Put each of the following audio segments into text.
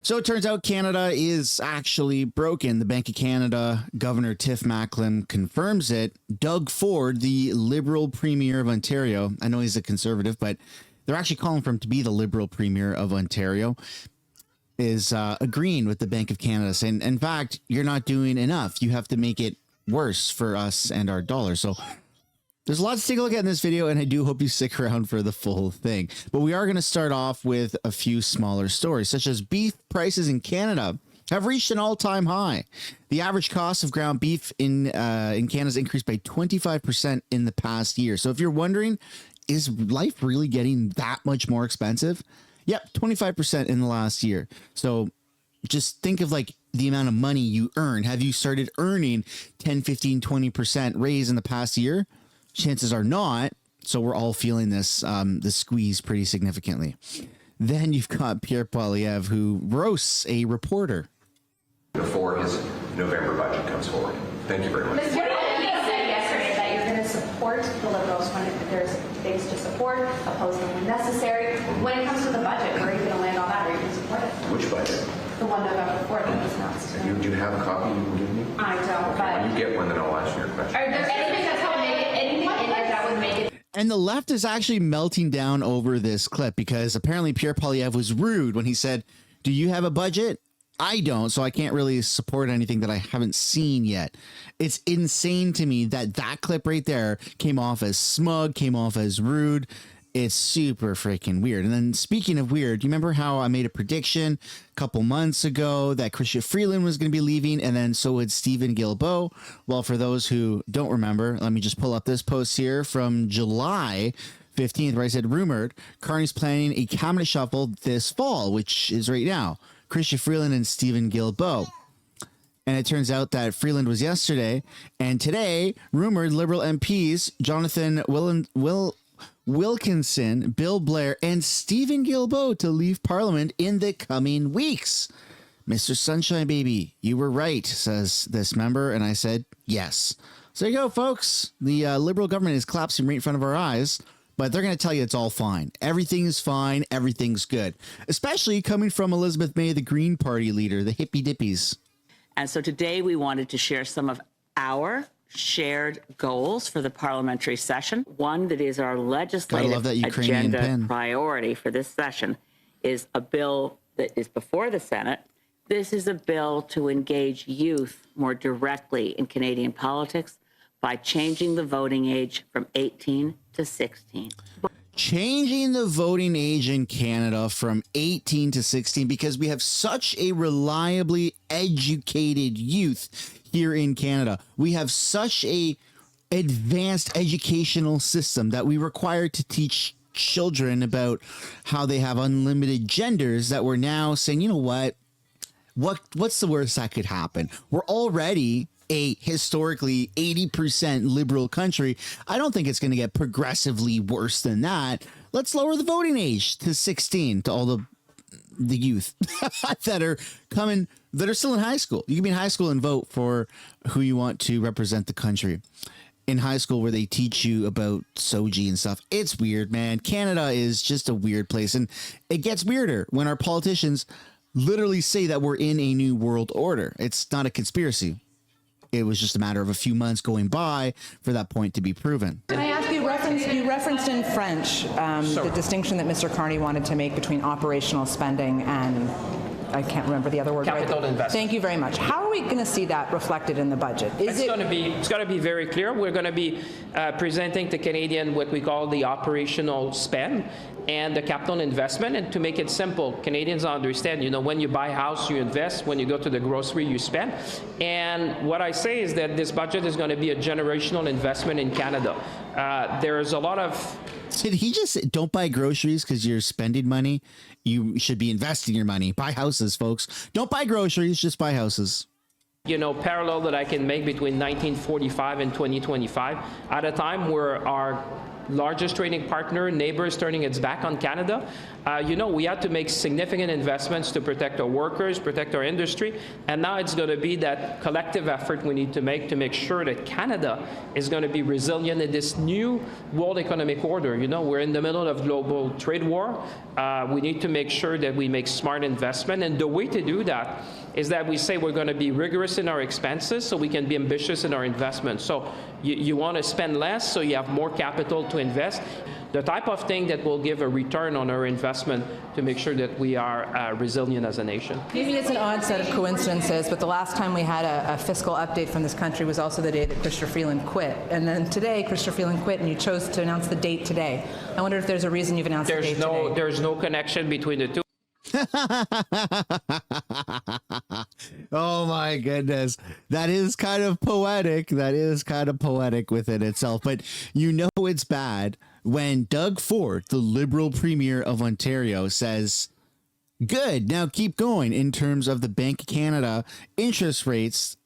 So it turns out Canada is actually broken. The Bank of Canada Governor Tiff Macklem confirms it. Doug Ford, the Liberal Premier of Ontario, I know he's a Conservative, but they're actually calling for him to be the Liberal Premier of Ontario, is agreeing with the Bank of Canada, saying, in fact, you're not doing enough. You have to make it worse for us and our dollar. So there's a lot to take a look at in this video, and I do hope you stick around for the full thing. But we are going to start off with a few smaller stories, such as beef prices in Canada have reached an all-time high. The average cost of ground beef in Canada's increased by 25% in the past year. So if you're wondering, is life really getting that much more expensive? Yep, 25% in the last year. So just think of like the amount of money you earn. Have you started earning 10, 15, 20% raise in the past year? Chances are not. So we're all feeling this, the squeeze pretty significantly. Then you've got Pierre Poilievre, who roasts a reporter before his November budget comes forward. Thank you very much. Mr. Poilievre said yesterday that you're going to support the Liberals when there's things to support, oppose them when necessary. When it comes to the budget, where are you going to land on that? Are you going to support it? Which budget? The one November 4th that was announced. Do you have a copy you can give me? I don't, but... When you get one, then I'll answer your question. Are there anything that's going to make it, anything in there that would make it... And the left is actually melting down over this clip because apparently Pierre Poilievre was rude when he said, do you have a budget? I don't, so I can't really support anything that I haven't seen yet. It's insane to me that that clip right there came off as smug, came off as rude. It's super freaking weird. And then speaking of weird, do you remember how I made a prediction a couple months ago that Chrystia Freeland was going to be leaving, and then so would Stephen Guilbeault? Well, for those who don't remember, let me just pull up this post here from July 15th, where I said, rumored, Carney's planning a cabinet shuffle this fall, which is right now. Chrystia Freeland and Stephen Guilbeault. And it turns out that Freeland was yesterday, and today, rumored Liberal MPs Jonathan Wilkinson, Bill Blair, and Stephen Guilbeault to leave Parliament in the coming weeks. Mr. Sunshine Baby, you were right, says this member, and I said yes. So there you go, folks. The Liberal government is collapsing right in front of our eyes, but they're going to tell you it's all fine. Everything's fine. Everything's good, especially coming from Elizabeth May, the Green Party leader, the hippy dippies. And so today we wanted to share some of our shared goals for the parliamentary session. One that is our legislative agenda priority for this session is a bill that is before the Senate. This is a bill to engage youth more directly in Canadian politics by changing the voting age from 18 to 16. Changing the voting age in Canada from 18 to 16 because we have such a reliably educated youth here in Canada. We have such a advanced educational system that we require to teach children about how they have unlimited genders that we're now saying, you know what's the worst that could happen? We're already a historically 80% liberal country. I don't think it's going to get progressively worse than that. Let's lower the voting age to 16 to all the youth that are coming, that are still in high school. You can be in high school and vote for who you want to represent the country. In high school where they teach you about soji and stuff. It's weird, man. Canada is just a weird place. And it gets weirder when our politicians literally say that we're in a new world order. It's not a conspiracy. It was just a matter of a few months going by for that point to be proven. Can I ask you, you referenced in French the distinction that Mr. Carney wanted to make between operational spending and, I can't remember the other word. Capital investment. Thank you very much. How are we going to see that reflected in the budget? It's going to be very clear. We're going to be presenting to Canadian what we call the operational spend and the capital investment. And to make it simple, Canadians understand, when you buy a house, you invest. When you go to the grocery, you spend. And what I say is that this budget is going to be a generational investment in Canada. There's a lot of... Did he just say, don't buy groceries because you're spending money? You should be investing your money. Buy houses, folks. Don't buy groceries, just buy houses. Parallel that I can make between 1945 and 2025 at a time where our largest trading partner, neighbors turning its back on Canada, we had to make significant investments to protect our workers, protect our industry, and now it's going to be that collective effort we need to make sure that Canada is going to be resilient in this new world economic order. We're in the middle of global trade war. We need to make sure that we make smart investment, and the way to do that is that we say we're going to be rigorous in our expenses so we can be ambitious in our investments. So you want to spend less so you have more capital to invest. The type of thing that will give a return on our investment to make sure that we are resilient as a nation. Maybe it's an odd set of coincidences, but the last time we had a fiscal update from this country was also the day that Chrysler Freeland quit. And then today, Chrysler Freeland quit, and you chose to announce the date today. I wonder if there's a reason you've announced the date today. There's no connection between the two. Oh my goodness. That is kind of poetic. That is kind of poetic within itself. But it's bad when Doug Ford, the Liberal Premier of Ontario, says, good, now keep going in terms of the Bank of Canada interest rates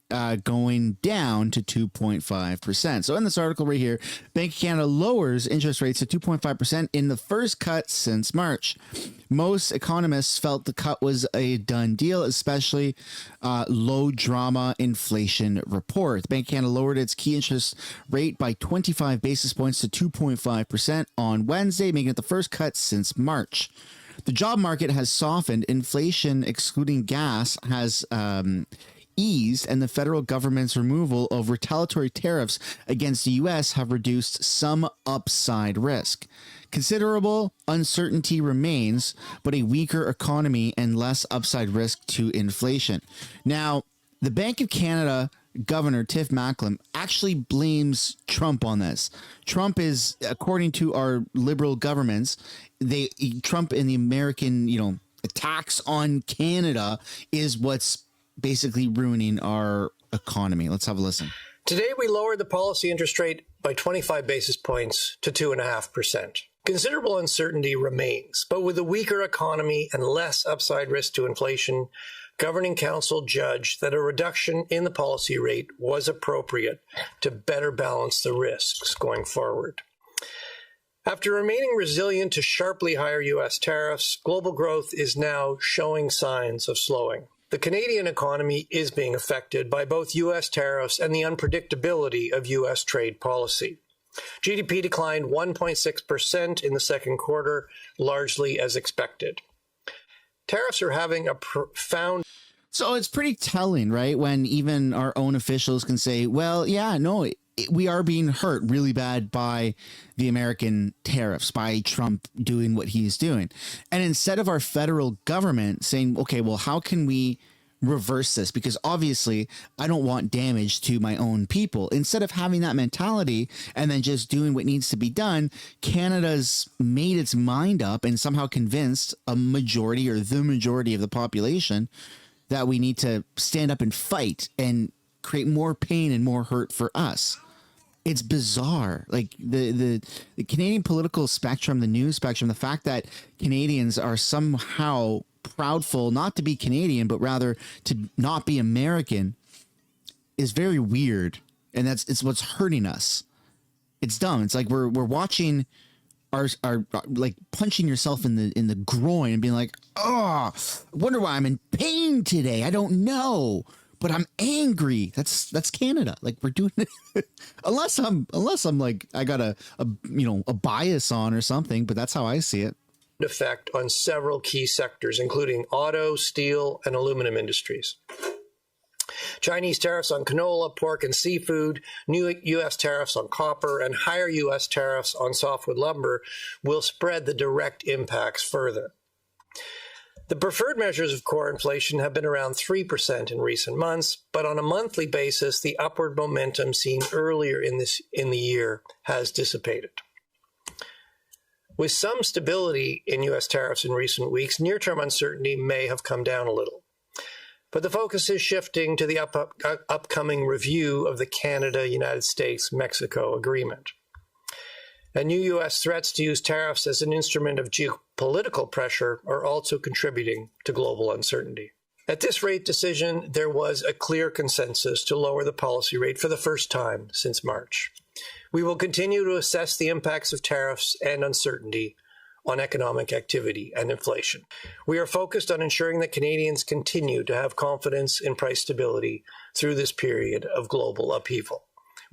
going down to 2.5%. So in this article right here, Bank of Canada lowers interest rates to 2.5% in the first cut since March. Most economists felt the cut was a done deal, especially low drama inflation report. The Bank of Canada lowered its key interest rate by 25 basis points to 2.5% on Wednesday, making it the first cut since March. The job market has softened. Inflation, excluding gas, has eased, and the federal government's removal of retaliatory tariffs against the U.S. have reduced some upside risk. Considerable uncertainty remains, but a weaker economy and less upside risk to inflation. Now, the Bank of Canada Governor Tiff Macklem actually blames Trump on this. Trump is, according to our liberal governments, Trump and the American, attacks on Canada is what's basically ruining our economy. Let's have a listen. Today, we lowered the policy interest rate by 25 basis points to 2.5%. Considerable uncertainty remains, but with a weaker economy and less upside risk to inflation, Governing Council judged that a reduction in the policy rate was appropriate to better balance the risks going forward. After remaining resilient to sharply higher U.S. tariffs, global growth is now showing signs of slowing. The Canadian economy is being affected by both U.S. tariffs and the unpredictability of U.S. trade policy. GDP declined 1.6% in the second quarter, largely as expected. Tariffs are having a profound... So it's pretty telling, right? When even our own officials can say, well, yeah, no, we are being hurt really bad by the American tariffs, by Trump doing what he's doing. And instead of our federal government saying, okay, well, how can we reverse this? Because obviously I don't want damage to my own people. Instead of having that mentality and then just doing what needs to be done, Canada's made its mind up and somehow convinced a majority or the majority of the population that we need to stand up and fight and create more pain and more hurt for us. It's bizarre. Like the Canadian political spectrum, the news spectrum, the fact that Canadians are somehow proudful not to be Canadian, but rather to not be American is very weird. And it's what's hurting us. It's dumb. It's like we're watching our like punching yourself in the groin and being like, oh, I wonder why I'm in pain today. I don't know. But I'm angry. That's Canada. Like we're doing it unless I'm like I got a bias on or something, but that's how I see it. Effect on several key sectors, including auto, steel, and aluminum industries. Chinese tariffs on canola, pork, and seafood, new U.S. tariffs on copper, and higher U.S. tariffs on softwood lumber will spread the direct impacts further. The preferred measures of core inflation have been around 3% in recent months, but on a monthly basis, the upward momentum seen earlier in the year has dissipated. With some stability in U.S. tariffs in recent weeks, near-term uncertainty may have come down a little. But the focus is shifting to the upcoming review of the Canada-United States-Mexico agreement. And new U.S. threats to use tariffs as an instrument of geopolitical pressure are also contributing to global uncertainty. At this rate decision, there was a clear consensus to lower the policy rate for the first time since March. We will continue to assess the impacts of tariffs and uncertainty on economic activity and inflation. We are focused on ensuring that Canadians continue to have confidence in price stability through this period of global upheaval.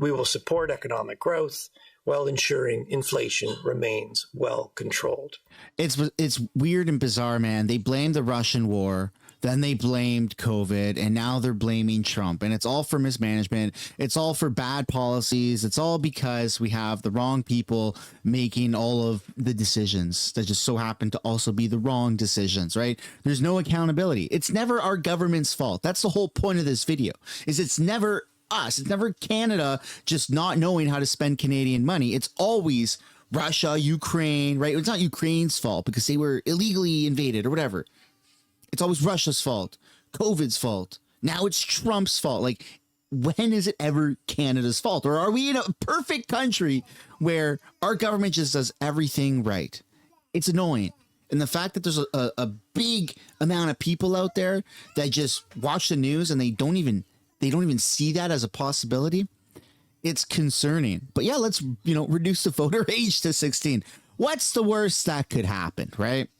We will support economic growth while ensuring inflation remains well controlled. It's weird and bizarre, man. They blamed the Russian war, then they blamed COVID, and now they're blaming Trump. And it's all for mismanagement. It's all for bad policies. It's all because we have the wrong people making all of the decisions that just so happen to also be the wrong decisions, right? There's no accountability. It's never our government's fault. That's the whole point of this video, is it's never us. It's never Canada just not knowing how to spend Canadian money. It's always Russia, Ukraine, right? It's not Ukraine's fault because they were illegally invaded or whatever. It's always Russia's fault, COVID's fault. Now it's Trump's fault. Like, when is it ever Canada's fault? Or are we in a perfect country where our government just does everything right? It's annoying. And the fact that there's a big amount of people out there that just watch the news and they don't even see that as a possibility, it's concerning. But yeah, let's, reduce the voter age to 16. What's the worst that could happen, right?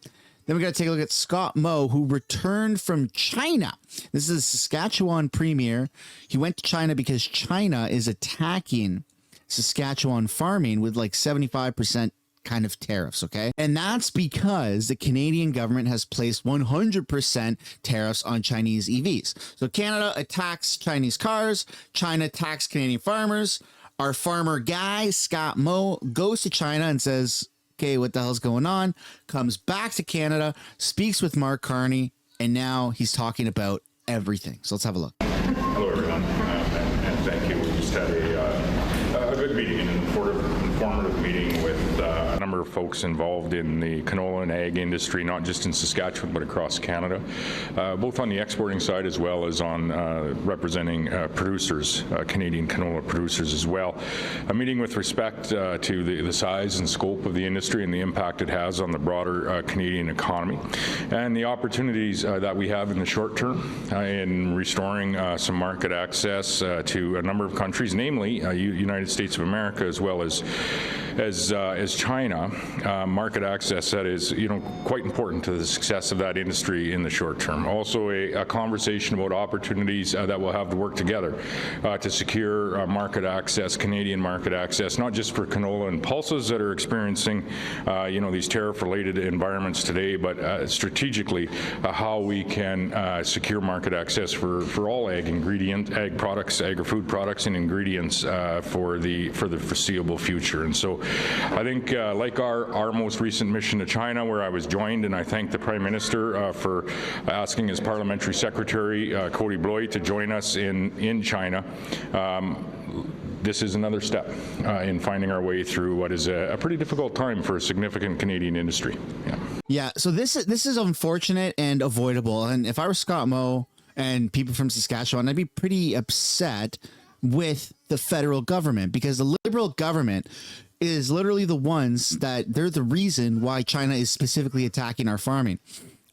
Then we got to take a look at Scott Moe, who returned from China. This is a Saskatchewan premier. He went to China because China is attacking Saskatchewan farming with like 75% kind of tariffs, okay? And that's because the Canadian government has placed 100% tariffs on Chinese EVs. So Canada attacks Chinese cars, China attacks Canadian farmers. Our farmer guy, Scott Moe, goes to China and says, okay, what the hell's going on? Comes back to Canada, speaks with Mark Carney, and now he's talking about everything. So let's have a look. Hello, everyone, and thank you. We just had a good meeting, an informative meeting with a number of folks involved in the canola and ag industry, not just in Saskatchewan, but across Canada, both on the exporting side as well as on representing producers, Canadian canola producers as well. A meeting with respect to the size and scope of the industry and the impact it has on the broader Canadian economy, and the opportunities that we have in the short term in restoring some market access to a number of countries, namely United States of America as well as China. Market access that is, quite important to the success of that industry in the short term. Also, a conversation about opportunities that we'll have to work together to secure market access, Canadian market access, not just for canola and pulses that are experiencing, these tariff-related environments today, but strategically how we can secure market access for all ag products, agri-food products, and ingredients for the foreseeable future. And so, I think, like our most recent mission to China, where I was joined, and I thank the Prime Minister for asking his Parliamentary Secretary, Cody Bloy, to join us in China. This is another step in finding our way through what is a pretty difficult time for a significant Canadian industry. Yeah, so this is unfortunate and avoidable. And if I were Scott Moe and people from Saskatchewan, I'd be pretty upset with the federal government, because the Liberal government is literally the ones that they're the reason why China is specifically attacking our farming.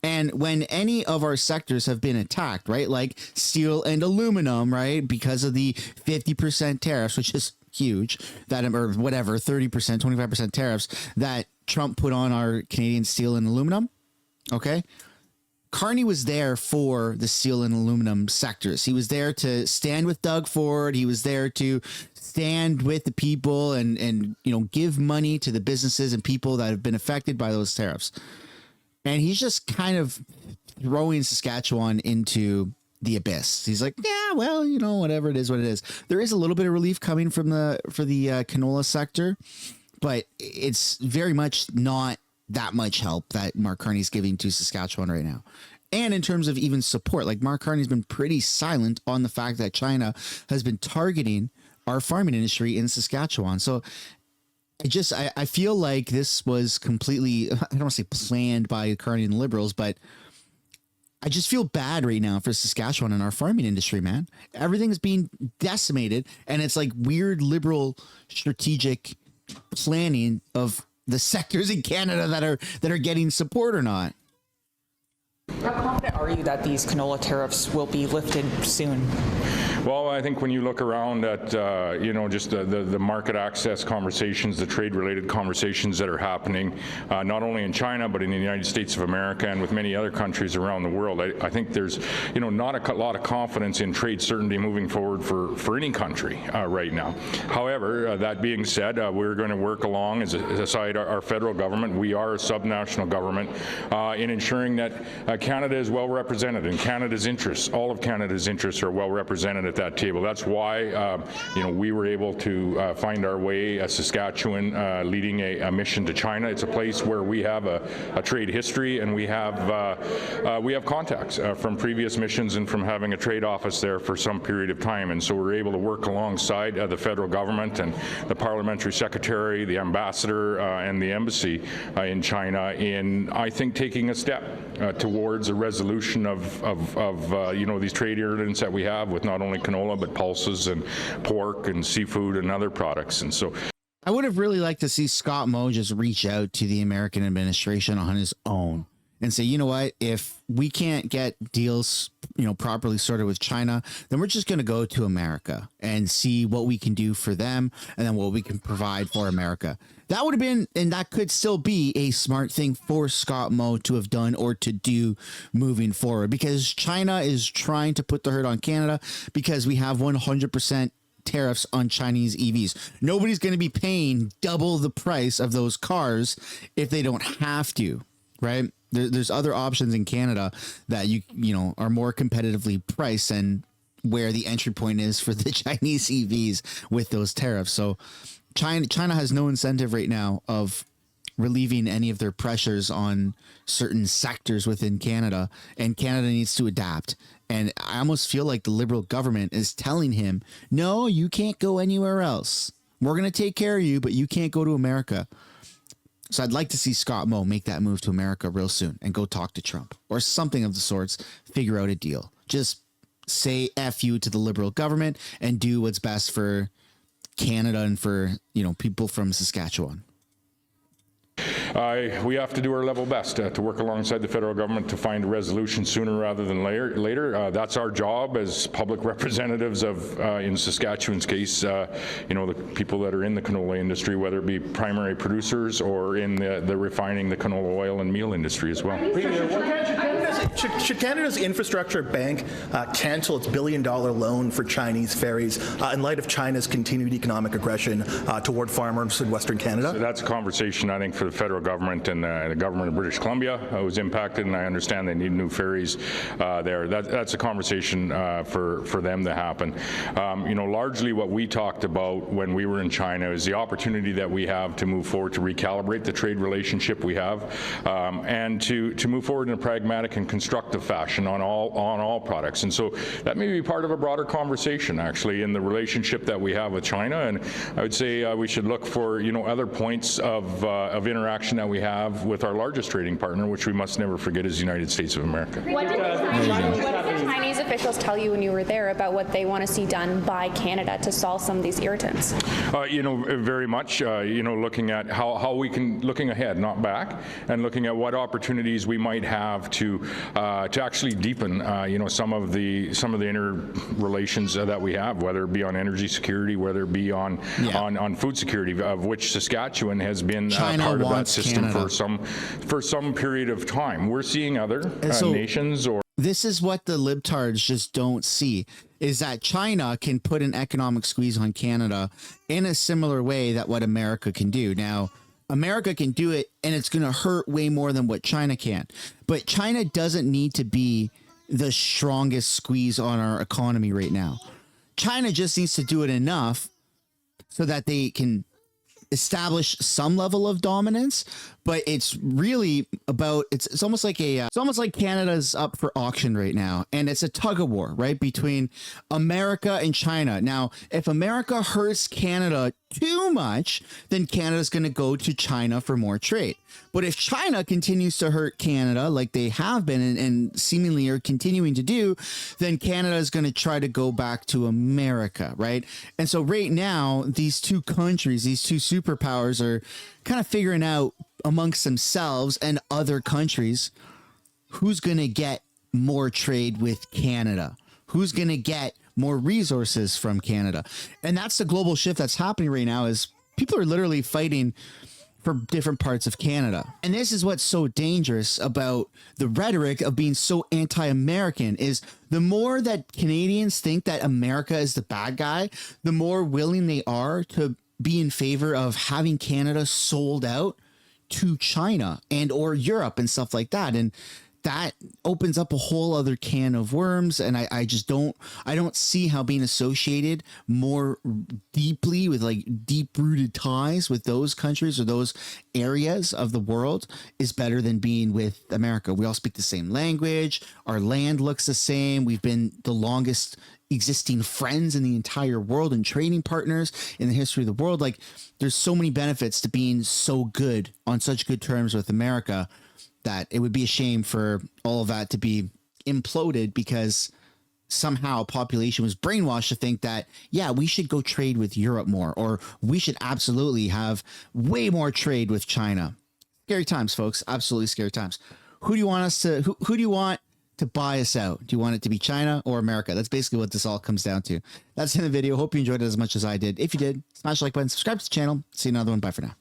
And when any of our sectors have been attacked, right, like steel and aluminum, right, because of the 50% tariffs, which is huge, that, or whatever, 30%, 25% tariffs that Trump put on our Canadian steel and aluminum, okay? Carney was there for the steel and aluminum sectors. He was there to stand with Doug Ford. He was there to stand with the people and give money to the businesses and people that have been affected by those tariffs. And he's just kind of throwing Saskatchewan into the abyss. He's like, yeah, well, whatever, it is what it is. There is a little bit of relief coming for the canola sector, but it's very much not that much help that Mark Carney's giving to Saskatchewan right now. And in terms of even support, like Mark Carney's been pretty silent on the fact that China has been targeting our farming industry in Saskatchewan. So I feel like this was completely, I don't want to say planned by Carney and the Liberals, but I just feel bad right now for Saskatchewan and our farming industry, man. Everything's being decimated, and it's like weird Liberal strategic planning of the sectors in Canada that are getting support or not. How confident are you that these canola tariffs will be lifted soon? Well, I think when you look around at, just the market access conversations, the trade-related conversations that are happening, not only in China, but in the United States of America and with many other countries around the world, I think there's, not a lot of confidence in trade certainty moving forward for any country right now. However, that being said, we're going to work along aside our federal government. We are a subnational government in ensuring that Canada is well represented and Canada's interests, all of Canada's interests are well represented at that table. That's why, we were able to find our way, Saskatchewan leading a mission to China. It's a place where we have a trade history and we have contacts from previous missions and from having a trade office there for some period of time. And so we're able to work alongside the federal government and the parliamentary secretary, the ambassador, and the embassy in China in, I think, taking a step towards a resolution of these trade irritants that we have with not only canola but pulses and pork and seafood and other products. And so I would have really liked to see Scott Moe just reach out to the American administration on his own and say, you know what, if we can't get deals, properly sorted with China, then we're just going to go to America and see what we can do for them and then what we can provide for America. That would have been, and that could still be a smart thing for Scott Moe to have done or to do moving forward, because China is trying to put the hurt on Canada because we have 100% tariffs on Chinese EVs. Nobody's going to be paying double the price of those cars if they don't have to, right? There's other options in Canada that you are more competitively priced and where the entry point is for the Chinese EVs with those tariffs. So China has no incentive right now of relieving any of their pressures on certain sectors within Canada, and Canada needs to adapt. And I almost feel like the Liberal government is telling him, no, you can't go anywhere else. We're going to take care of you, but you can't go to America. So I'd like to see Scott Moe make that move to America real soon and go talk to Trump or something of the sorts, figure out a deal. Just say F you to the Liberal government and do what's best for Canada and for, people from Saskatchewan. We have to do our level best to work alongside the federal government to find a resolution sooner rather than later. That's our job as public representatives of, in Saskatchewan's case, the people that are in the canola industry, whether it be primary producers or in the refining the canola oil and meal industry as well. Should Canada's infrastructure bank cancel its billion-dollar loan for Chinese ferries in light of China's continued economic aggression toward farmers in Western Canada? So that's a conversation, I think, for the federal government and the government of British Columbia was impacted, and I understand they need new ferries there. That's a conversation for them to happen. Largely what we talked about when we were in China is the opportunity that we have to move forward to recalibrate the trade relationship we have and to move forward in a pragmatic and constructive fashion on all products. And so that may be part of a broader conversation, actually, in the relationship that we have with China. And I would say we should look for other points of interaction that we have with our largest trading partner, which we must never forget is the United States of America. What did the Chinese officials tell you when you were there about what they want to see done by Canada to solve some of these irritants? Very much, looking at how we can, looking ahead, not back, and looking at what opportunities we might have to actually deepen, some of the interrelations that we have, whether it be on energy security, whether it be on food security, of which Saskatchewan has been part of that system for some period of time. We're seeing other nations or. This is what the libtards just don't see, is that China can put an economic squeeze on Canada in a similar way that what America can do. Now, America can do it, and it's going to hurt way more than what China can. But China doesn't need to be the strongest squeeze on our economy right now. China just needs to do it enough so that they can establish some level of dominance, but it's really about it's almost like Canada's up for auction right now, and it's a tug of war, right, between America and China. Now, if America hurts Canada too much, then Canada's going to go to China for more trade. But if China continues to hurt Canada like they have been and seemingly are continuing to do, then Canada is going to try to go back to America, right? And so right now, these two countries, these two superpowers are kind of figuring out amongst themselves and other countries who's going to get more trade with Canada? Who's going to get more resources from Canada? And that's the global shift that's happening right now, is people are literally fighting for different parts of Canada. And this is what's so dangerous about the rhetoric of being so anti-American, is the more that Canadians think that America is the bad guy, the more willing they are to be in favor of having Canada sold out to China and or Europe and stuff like that. And that opens up a whole other can of worms. And I don't see how being associated more deeply with like deep rooted ties with those countries or those areas of the world is better than being with America. We all speak the same language. Our land looks the same. We've been the longest existing friends in the entire world and trading partners in the history of the world. Like, there's so many benefits to being so good on such good terms with America that it would be a shame for all of that to be imploded because somehow population was brainwashed to think that, yeah, we should go trade with Europe more, or we should absolutely have way more trade with China. Scary times, folks. Absolutely scary times. Who do you want to buy us out? Do you want it to be China or America? That's basically what this all comes down to. That's in the video. Hope you enjoyed it as much as I did. If you did, smash the like button, subscribe to the channel. See you in another one. Bye for now.